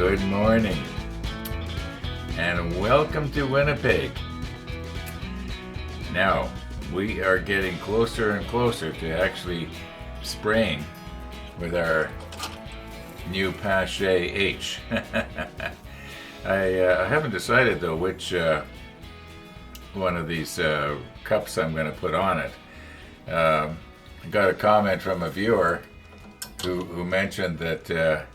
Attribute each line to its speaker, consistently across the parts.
Speaker 1: Good morning, and welcome to Winnipeg. Now, we are getting closer and closer to actually spraying with our new Pache H. I haven't decided though which one of these cups I'm going to put on it. I got a comment from a viewer who mentioned that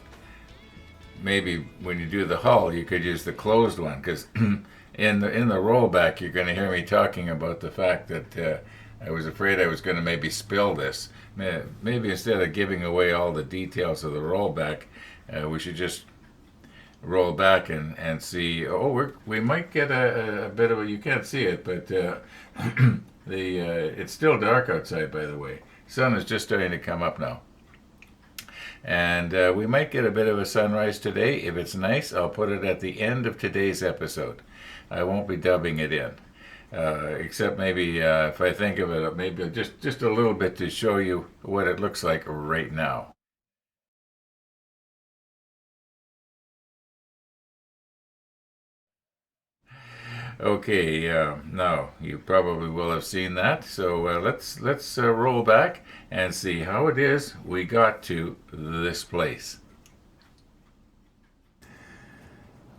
Speaker 1: maybe when you do the hull you could use the closed one, because in the rollback you're going to hear me talking about the fact that I was afraid I was going to maybe spill this. Maybe instead of giving away all the details of the rollback, we should just roll back and see. We might get a bit of a, you can't see it, but it's still dark outside, by the way. Sun is just starting to come up now. And we might get a bit of a sunrise today. If it's nice, I'll put it at the end of today's episode. I won't be dubbing it in, except maybe if I think of it, maybe just a little bit to show you what it looks like right now. Okay, now you probably will have seen that. So let's roll back and see how it is we got to this place.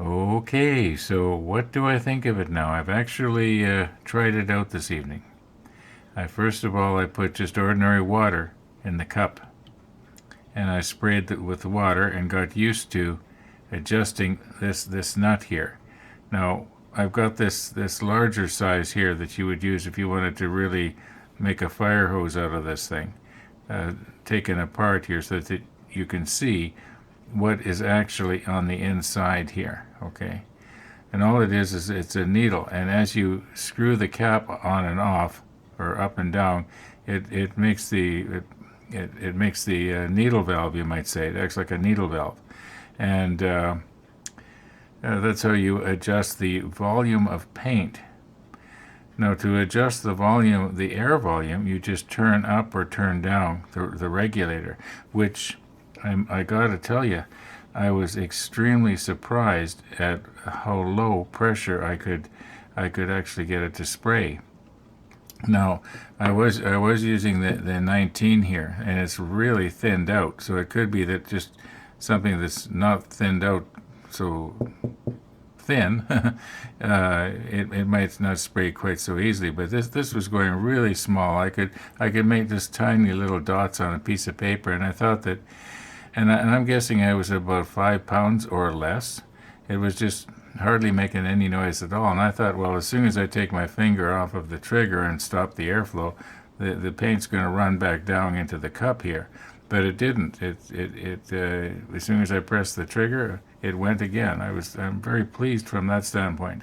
Speaker 1: Okay, so what do I think of it now? I've actually tried it out this evening. First of all, I put just ordinary water in the cup, and I sprayed it with the water and got used to adjusting this nut here. Now, I've got this larger size here that you would use if you wanted to really make a fire hose out of this thing, taken apart here so that you can see what is actually on the inside here, okay? And all it is it's a needle, and as you screw the cap on and off, or up and down, it makes the needle valve, you might say. It acts like a needle valve, and that's how you adjust the volume of paint. Now, to adjust the volume, the air volume, you just turn up or turn down the regulator, which I gotta tell you, I was extremely surprised at how low pressure I could actually get it to spray. Now, I was using the 19 here, and it's really thinned out, so it could be that just something that's not thinned out so thin, it might not spray quite so easily. But this was going really small. I could make just tiny little dots on a piece of paper, and I thought that, and I'm guessing I was about 5 pounds or less. It was just hardly making any noise at all. And I thought, well, as soon as I take my finger off of the trigger and stop the airflow, the paint's going to run back down into the cup here. But it didn't. As soon as I pressed the trigger, it went again. I'm very pleased from that standpoint.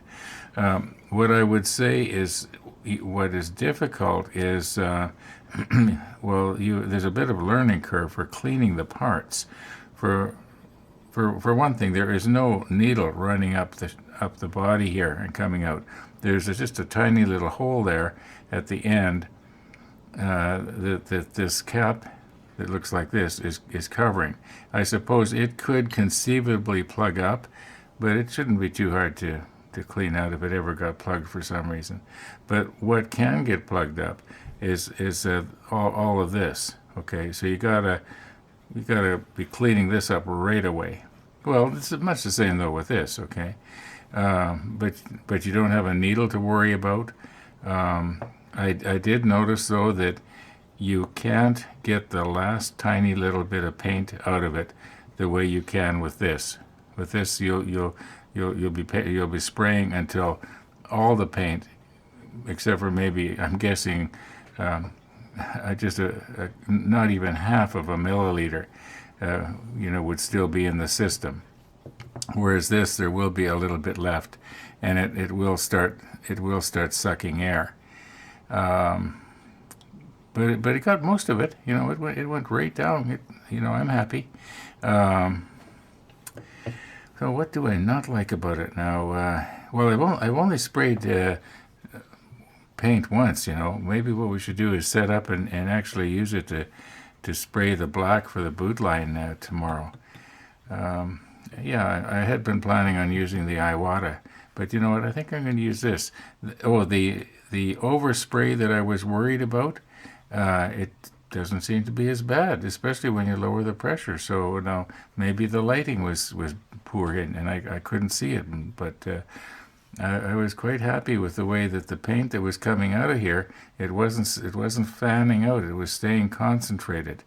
Speaker 1: What I would say is, what is difficult is, well, there's a bit of a learning curve for cleaning the parts. For one thing, there is no needle running up the body here and coming out. There's just a tiny little hole there at the end that this cap that looks like this is covering. I suppose it could conceivably plug up, but it shouldn't be too hard to clean out if it ever got plugged for some reason. But what can get plugged up is all of this. Okay, so you gotta be cleaning this up right away. Well, it's much the same though with this. Okay, but you don't have a needle to worry about. I did notice though that you can't get the last tiny little bit of paint out of it the way you can with this. With this, you'll be spraying until all the paint, except for maybe, I'm guessing, just not even half of a milliliter, would still be in the system. Whereas this, there will be a little bit left, and it will start sucking air. But it got most of it. It went right down. I'm happy. So what do I not like about it now? Well, I've only sprayed paint once. Maybe what we should do is set up and actually use it to spray the black for the boot line tomorrow. yeah, I had been planning on using the Iwata, but you know what? I think I'm going to use this. Oh, the overspray that I was worried about, it doesn't seem to be as bad, especially when you lower the pressure. So now maybe the lighting was poor and I couldn't see it, but I was quite happy with the way that the paint that was coming out of here, it wasn't fanning out, it was staying concentrated.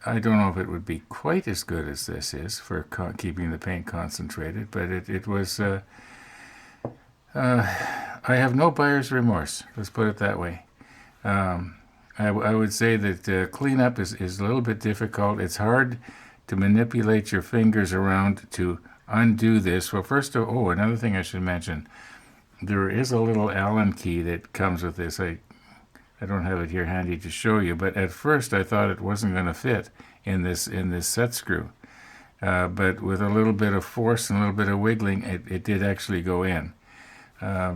Speaker 1: I don't know if it would be quite as good as this is for keeping the paint concentrated, but it was. I have no buyer's remorse. Let's put it that way. I would say that cleanup is a little bit difficult. It's hard to manipulate your fingers around to undo this. Well, first of all, another thing I should mention, there is a little Allen key that comes with this. I don't have it here handy to show you, but at first I thought it wasn't going to fit in this set screw. But with a little bit of force and a little bit of wiggling, it did actually go in. I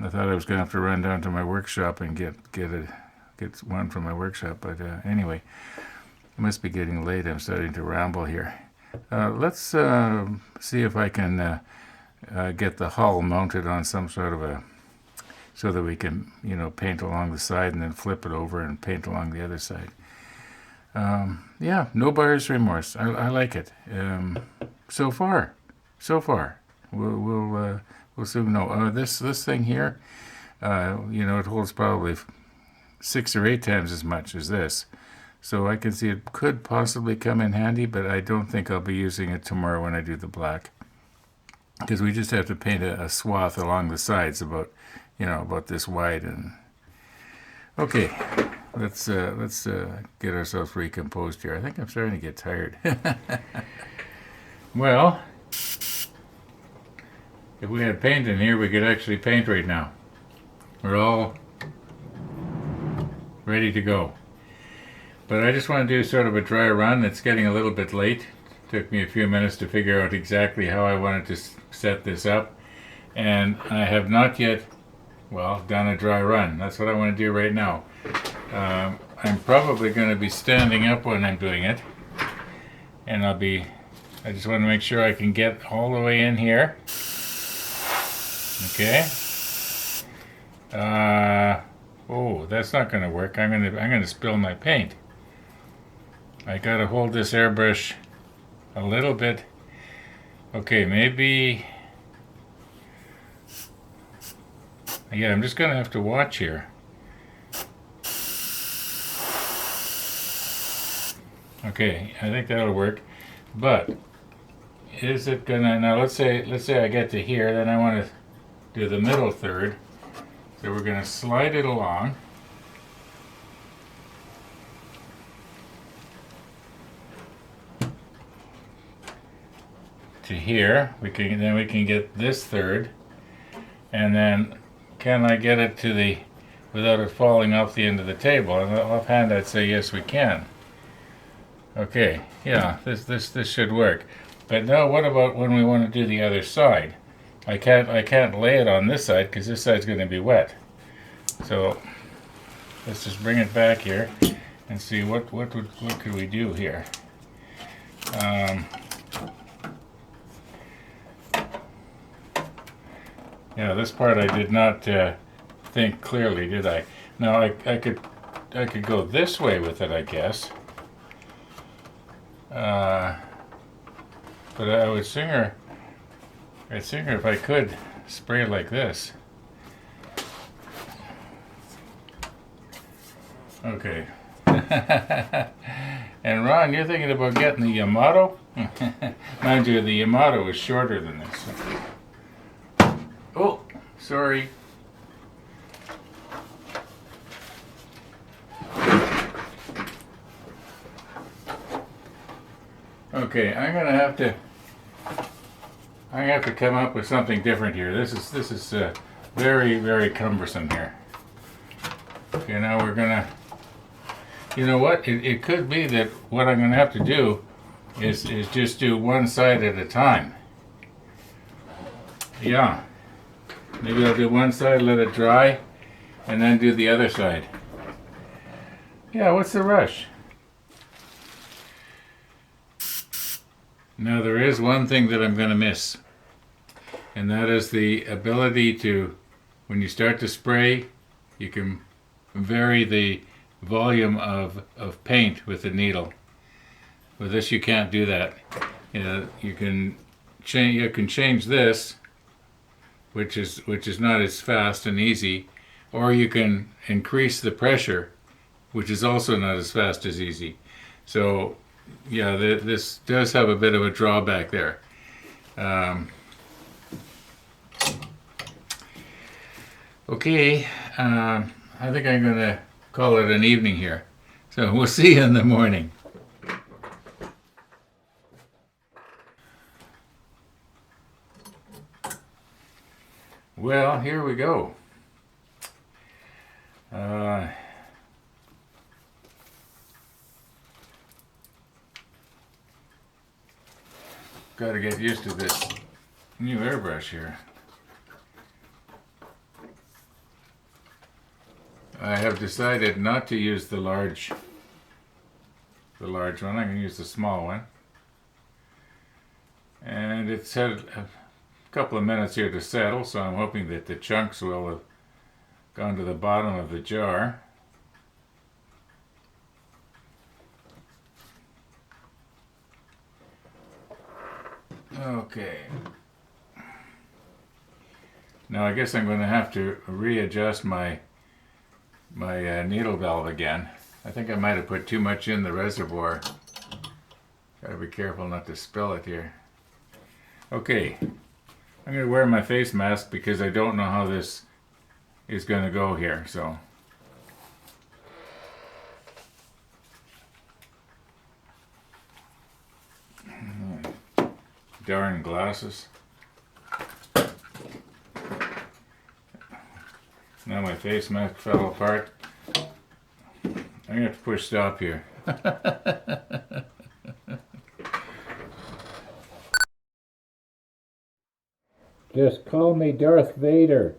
Speaker 1: thought I was going to have to run down to my workshop and get one from my workshop, but anyway, it must be getting late. I'm starting to ramble here. Let's see if I can get the hull mounted on some sort of a, so that we can, paint along the side and then flip it over and paint along the other side. Yeah, no buyer's remorse. I like it. So far. We'll soon know. This thing here, it holds probably 6 or 8 times as much as this. So I can see it could possibly come in handy, but I don't think I'll be using it tomorrow when I do the black. Because we just have to paint a swath along the sides about this wide. And okay, let's get ourselves recomposed here. I think I'm starting to get tired. Well, if we had paint in here, we could actually paint right now. We're all ready to go. But I just want to do sort of a dry run. It's getting a little bit late. It took me a few minutes to figure out exactly how I wanted to set this up. And I have not yet, done a dry run. That's what I want to do right now. I'm probably going to be standing up when I'm doing it. And I just want to make sure I can get all the way in here. Okay. Oh, that's not going to work. I'm going to spill my paint. I got to hold this airbrush a little bit. Okay, maybe. Yeah, I'm just going to have to watch here. Okay, I think that'll work. But is it gonna, now let's say I get to here, then I want to do the middle third. So we're going to slide it along. To here. Then we can get this third. And then can I get it to without it falling off the end of the table? And offhand I'd say yes, we can. Okay, yeah, this should work. But now what about when we want to do the other side? I can't lay it on this side because this side's going to be wet. So let's just bring it back here and see what could we do here. Yeah, this part I did not think clearly, did I? Now I could go this way with it, I guess. But I'd sooner if I could spray it like this. Okay. And Ron, you're thinking about getting the Yamato? Mind you, the Yamato is shorter than this. Oh, sorry. Okay, I'm gonna have to come up with something different here. This is very, very cumbersome here. Okay, now we're gonna. You know what? It could be that what I'm gonna have to do is just do one side at a time. Yeah. Maybe I'll do one side, let it dry, and then do the other side. Yeah, what's the rush? Now there is one thing that I'm going to miss, and that is the ability to, when you start to spray, you can vary the volume of paint with the needle. With this you can't do that. You can change this, which is not as fast and easy, or you can increase the pressure, which is also not as fast as easy. So yeah, this does have a bit of a drawback there. Okay, I think I'm going to call it an evening here. So we'll see you in the morning. Well, here we go. Got to get used to this new airbrush here. I have decided not to use the large one. I'm going to use the small one. And it's had a couple of minutes here to settle, so I'm hoping that the chunks will have gone to the bottom of the jar. Okay. Now I guess I'm going to have to readjust my needle valve again. I think I might have put too much in the reservoir. Gotta be careful not to spill it here. Okay, I'm going to wear my face mask because I don't know how this is going to go here, so. Darn glasses. Now my face mask fell apart. I'm going to have to push stop here. Just call me Darth Vader.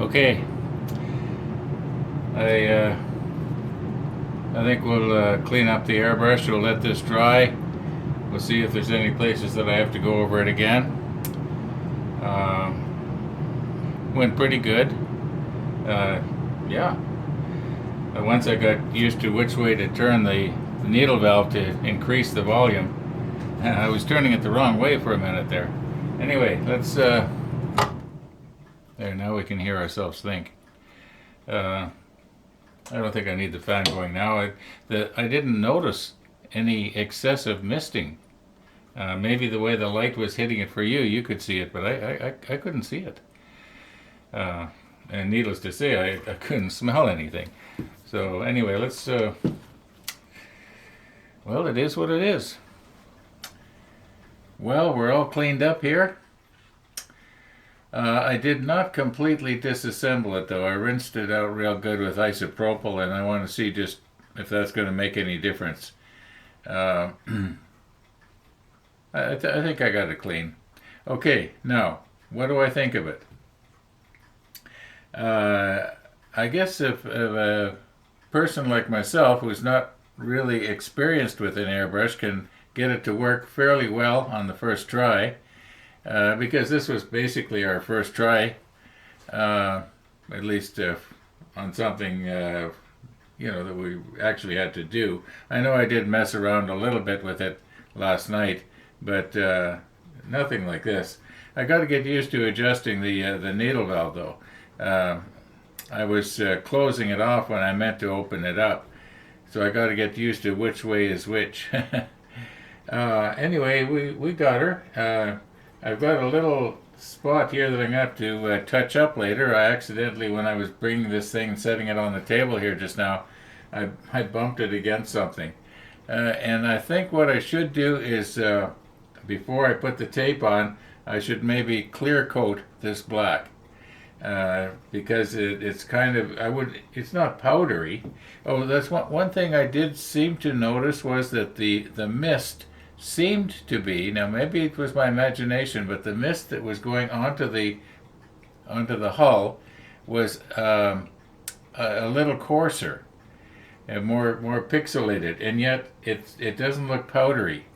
Speaker 1: Okay, I think we'll clean up the airbrush. We'll let this dry. We'll see if there's any places that I have to go over it again. Went pretty good. Yeah. Once I got used to which way to turn the needle valve to increase the volume, I was turning it the wrong way for a minute there. Anyway, let's there, now we can hear ourselves think. I don't think I need the fan going now. I didn't notice any excessive misting. Maybe the way the light was hitting it for you, you could see it, but I couldn't see it. And needless to say, I couldn't smell anything. So anyway, let's, well, it is what it is. Well, we're all cleaned up here. I did not completely disassemble it, though. I rinsed it out real good with isopropyl, and I want to see just if that's going to make any difference. I think I got it clean. Okay, now, what do I think of it? I guess if a person like myself who's not really experienced with an airbrush can get it to work fairly well on the first try, because this was basically our first try, at least on something you know, that we actually had to do. I know I did mess around a little bit with it last night, but nothing like this. I got to get used to adjusting the needle valve, though. I was closing it off when I meant to open it up, so I got to get used to which way is which. Anyway, we got her. I've got a little spot here that I'm going to have to touch up later. I accidentally, when I was bringing this thing and setting it on the table here just now, I bumped it against something. And I think what I should do is, before I put the tape on, I should maybe clear coat this black. Because it's kind of, it's not powdery. Oh, that's one thing I did seem to notice was that the mist seemed to be, now maybe it was my imagination, but the mist that was going onto the hull was a little coarser and more pixelated, and yet it doesn't look powdery.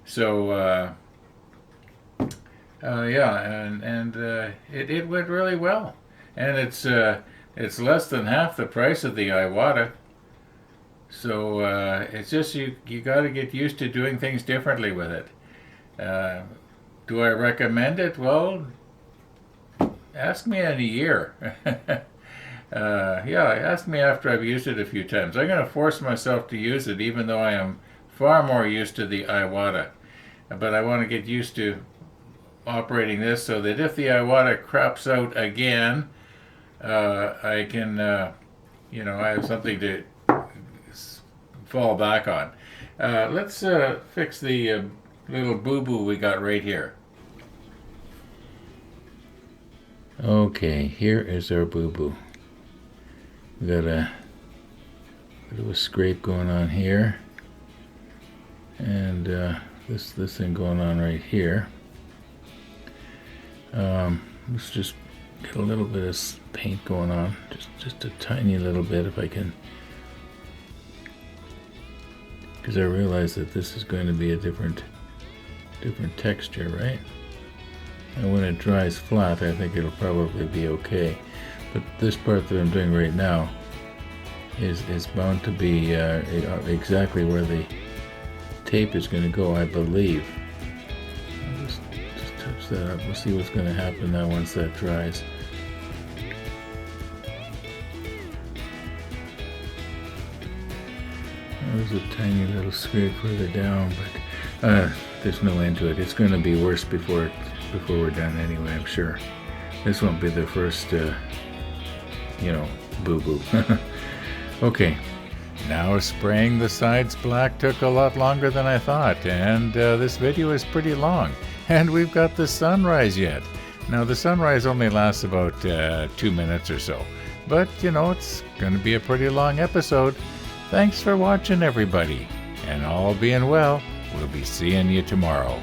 Speaker 1: So yeah, and it went really well, and it's less than half the price of the Iwata. So it's just you got to get used to doing things differently with it. Do I recommend it? Well, ask me in a year. Yeah, ask me after I've used it a few times. I'm going to force myself to use it, even though I am far more used to the Iwata. But I want to get used to operating this so that if the Iwata craps out again, I can, you know, I have something to fall back on. Let's fix the little boo-boo we got right here. Okay, here is our boo-boo. We got a bit of a scrape going on here, and this thing going on right here. Let's just get a little bit of paint going on, just a tiny little bit if I can, because I realize that this is going to be a different texture, right? And when it dries flat, I think it'll probably be okay. But this part that I'm doing right now is bound to be exactly where the tape is going to go, I believe. I'll just touch that up. We'll see what's going to happen now once that dries. There's a tiny little scrape further down, but there's no end to it. It's going to be worse before we're done anyway, I'm sure. This won't be the first, you know, boo-boo. Okay, now spraying the sides black took a lot longer than I thought, and this video is pretty long, and we've got the sunrise yet. Now the sunrise only lasts about 2 minutes or so, but you know, it's going to be a pretty long episode. Thanks for watching, everybody, and all being well, we'll be seeing you tomorrow.